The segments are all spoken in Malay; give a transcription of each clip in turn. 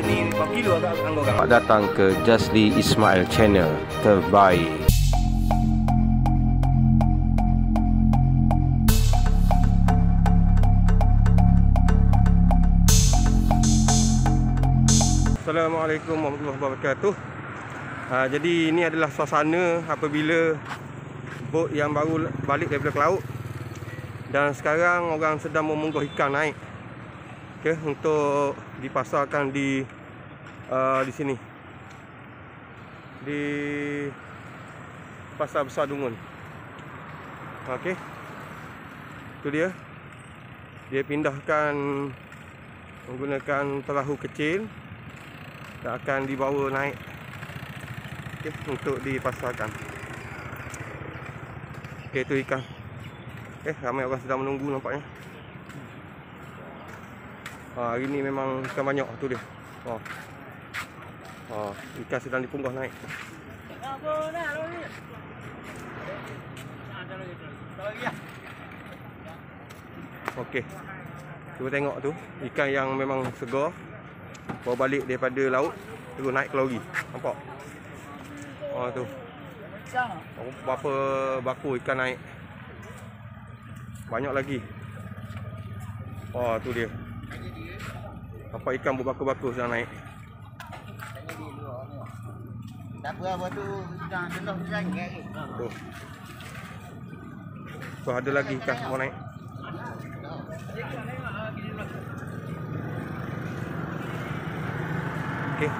ni berapa kilo agak anggur. Selamat datang ke Jazli Ismail Channel terbaik. Assalamualaikum warahmatullahi wabarakatuh. Jadi ini adalah suasana apabila bot yang baru balik daripada ke laut. Dan sekarang orang sedang memunggah ikan naik. Okey, untuk dipasarkan di sini. Di Pasar Besar Dungun. Okey. Itu dia. Dia pindahkan menggunakan perahu kecil dan akan dibawa naik. Okey, untuk dipasarkan. Okey, itu ikan. Ramai orang sedang menunggu nampaknya. Hari ni memang ikan banyak tu dia. Ikan sedang dipunggah naik. Okey. Cuba tengok tu, ikan yang memang segar bawa balik daripada laut terus naik ke lori. Nampak? Tu. Berapa bakul ikan naik. Banyak lagi. Tu dia. Nampak ikan berbakul-bakul sedang naik. Tak apa tu dah jenuh sangat. Tu. Tu ada lagi ikan mau naik. Okey.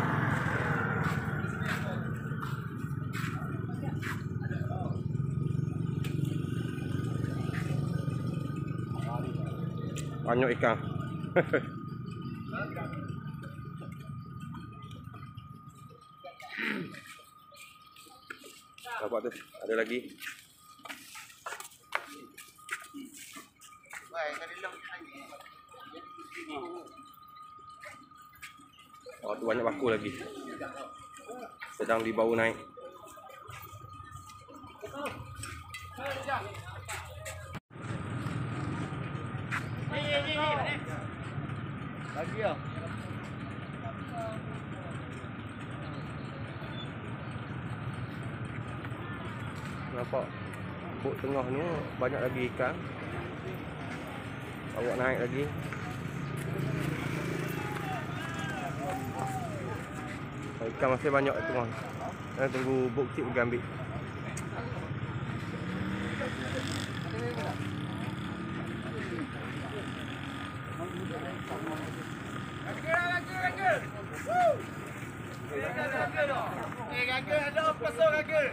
Banyak ikan. Nampak tu, ada lagi. Tu banyak bakul lagi. Sedang dibawa naik. Lagi ya. Nampak bot tengah ni banyak lagi ikan. Bawa naik lagi. Ikan masih banyak kat tengah. Kita tunggu bot kecil pergi ambil. Gagal ada pasal gagal.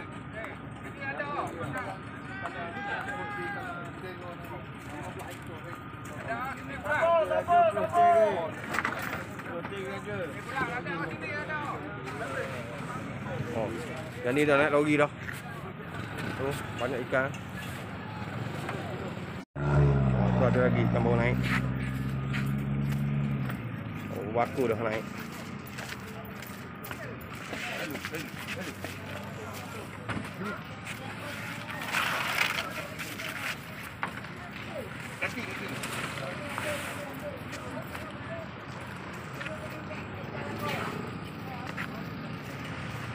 Yang ni dah naik lori dah. Tu banyak ikan. Tu ada lagi ikan baru naik. Bakul dah naik.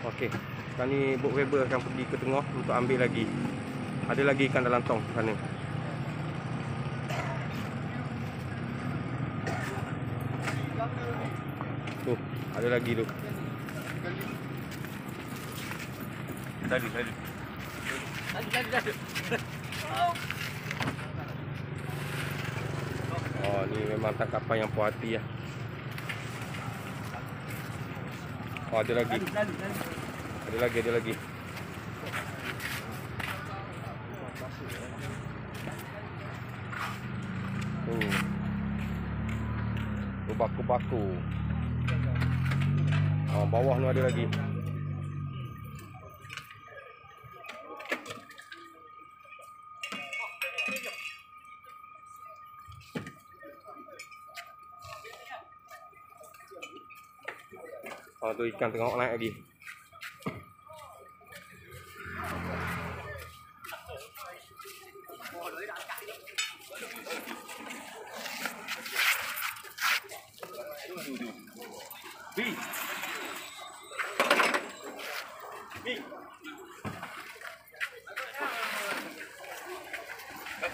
Okey, sekarang ni bot Weber akan pergi ke tengah untuk ambil lagi. Ada lagi ikan dalam tong sana. Tu, ada lagi tu. Tadi. Ni memang tangkapan yang puas hati lah. Ada lagi. Ada lagi. Baku-baku. Bawah ni ada lagi. Tu ikan tengok naik lagi.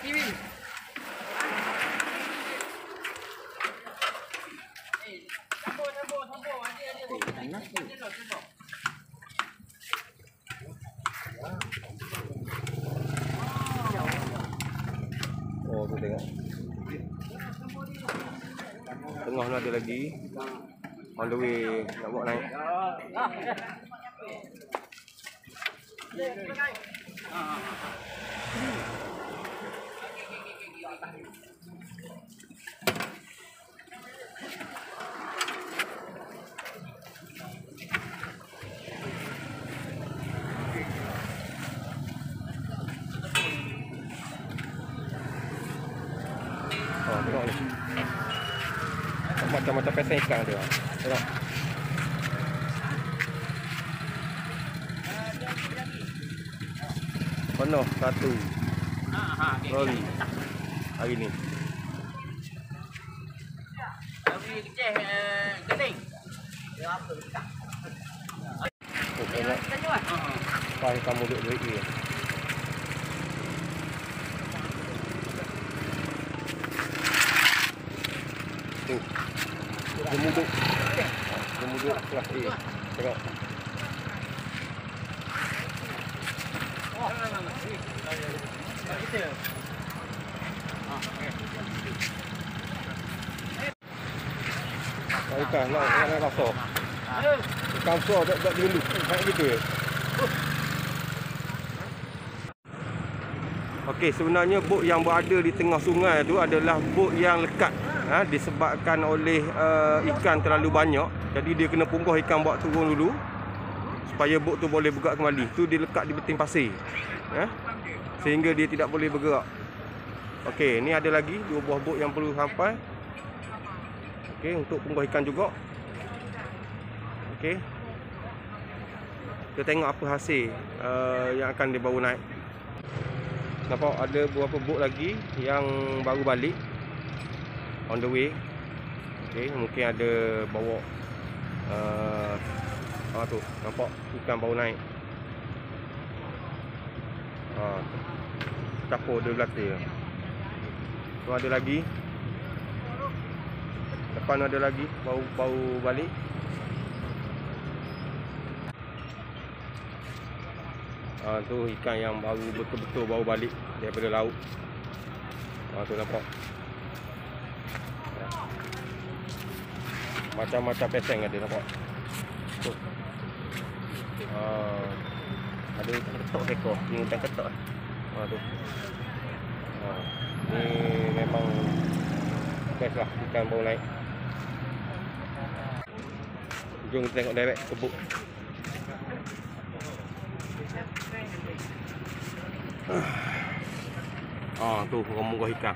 Oh, tu tengok. Tengah ni ada lagi. On the way nak bawa naik. Oh, tengok ni. Macam-macam pesen ikan dia. Tengok. Penuh satu lori hari ni. Oh, tengok. Pai kamu duit ni. Tu. Gemuduk. Gemuduk kelas A. Tengok. Ikan nak rasa. Ikan besar tak dulu. Kayak gitu ya. Okey, sebenarnya bot yang berada di tengah sungai tu adalah bot yang lekat. Disebabkan oleh ikan terlalu banyak. Jadi dia kena punggah ikan buat turun dulu supaya bot tu boleh bergerak kembali. Tu dia lekat di beting pasir. Sehingga dia tidak boleh bergerak. Okey, ni ada lagi 2 buah bot yang perlu sampai. Okey, untuk punggah ikan juga. Okey. Kita tengok apa hasil yang akan dibawa naik. Nampak ada beberapa bot lagi yang baru balik. On the way. Okey, mungkin ada bawa tu, nampak ikan baru naik. Capur dia belakang. Tu ada lagi. Depan ada lagi baru balik. Tu ikan yang baru betul-betul baru balik daripada laut. Tu nampak. Macam-macam peseng ada nampak. Tu. Ada ketok ekor. Ni hutan ketok. Tu. Ni memang best lah ikan baru naik. Jom kita tengok direct ke bot. Tu orang munggah ikan.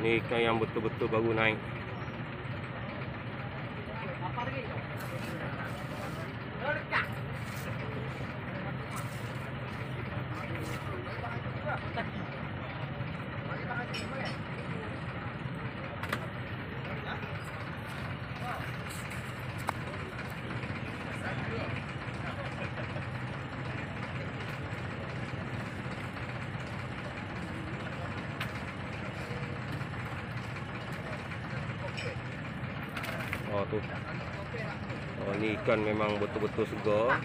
Ni ikan yang betul-betul baru naik. Tu. Ni ikan memang betul-betul segar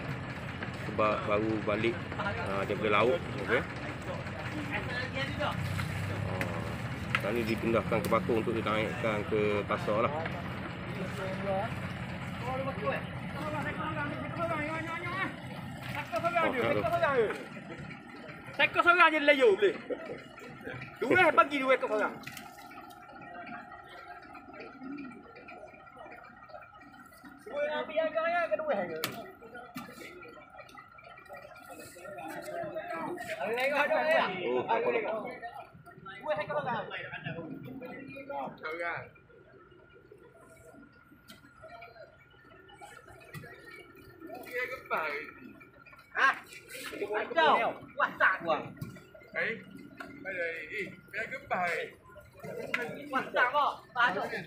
sebab baru balik daripada laut. Okey. Sekarang ni dipindahkan ke bakul untuk dinaikkan ke pasar lah. Sekor seorang je layu boleh. 2 bagi 2 ekor seorang. Ambil harga kedua harga. Harga ada ya. Apa nak? Dua ekor orang. Seorang. Dia gembar. Ada. Wah tak gua. Ada dia gembar. Wah tak kok. Tak ada.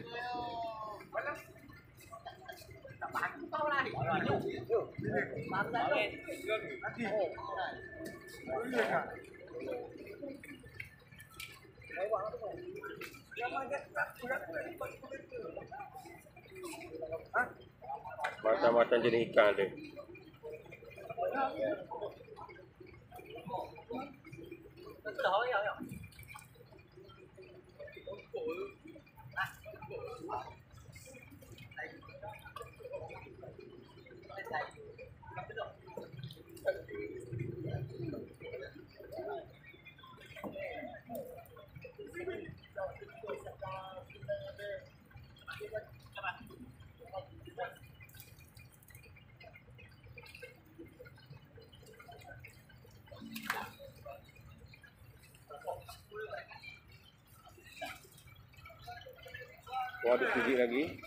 Macam-macam jenis ikan ada. Oh, ada sedikit lagi.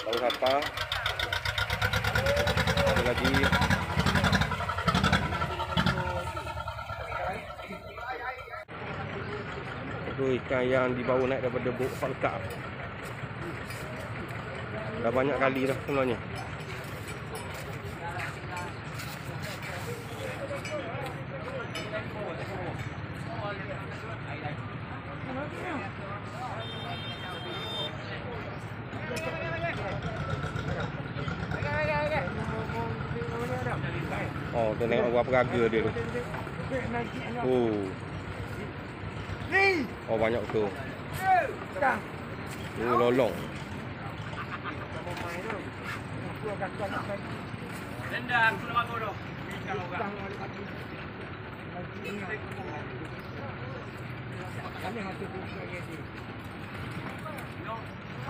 Tahu apa? Ada lagi. Itu ikan yang dibawa naik daripada bot Falkar. Dah banyak kali dah sebenarnya. Oh, tu tengok berapa harga dia tu. Oh. Oh, banyak tu. Lolong. Rendang, sudah bagus tu. Kalau orang.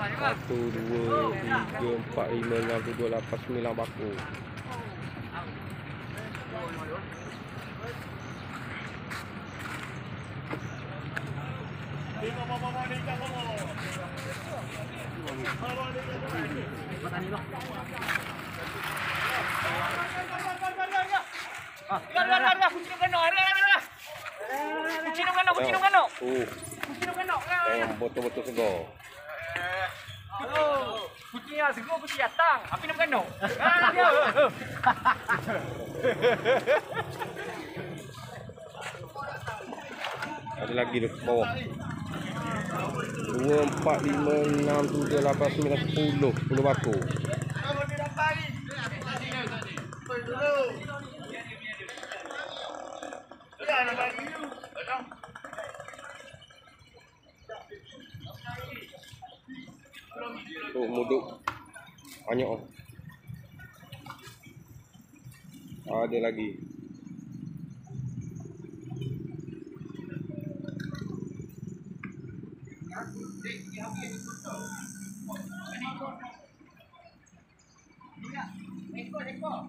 Satu, dua, tiga, empat, lima, enam, tujuh, lapan, sembilan baku. Betul-betul segar. Kucing yang segar, kucing datang. Api nak berkandung. Ada lagi tu bawah. 2, 4, 5, 6, 7, 8, 9, 10. 10 baku. Tu muduk. Banyak. Ada lagi. Ekor.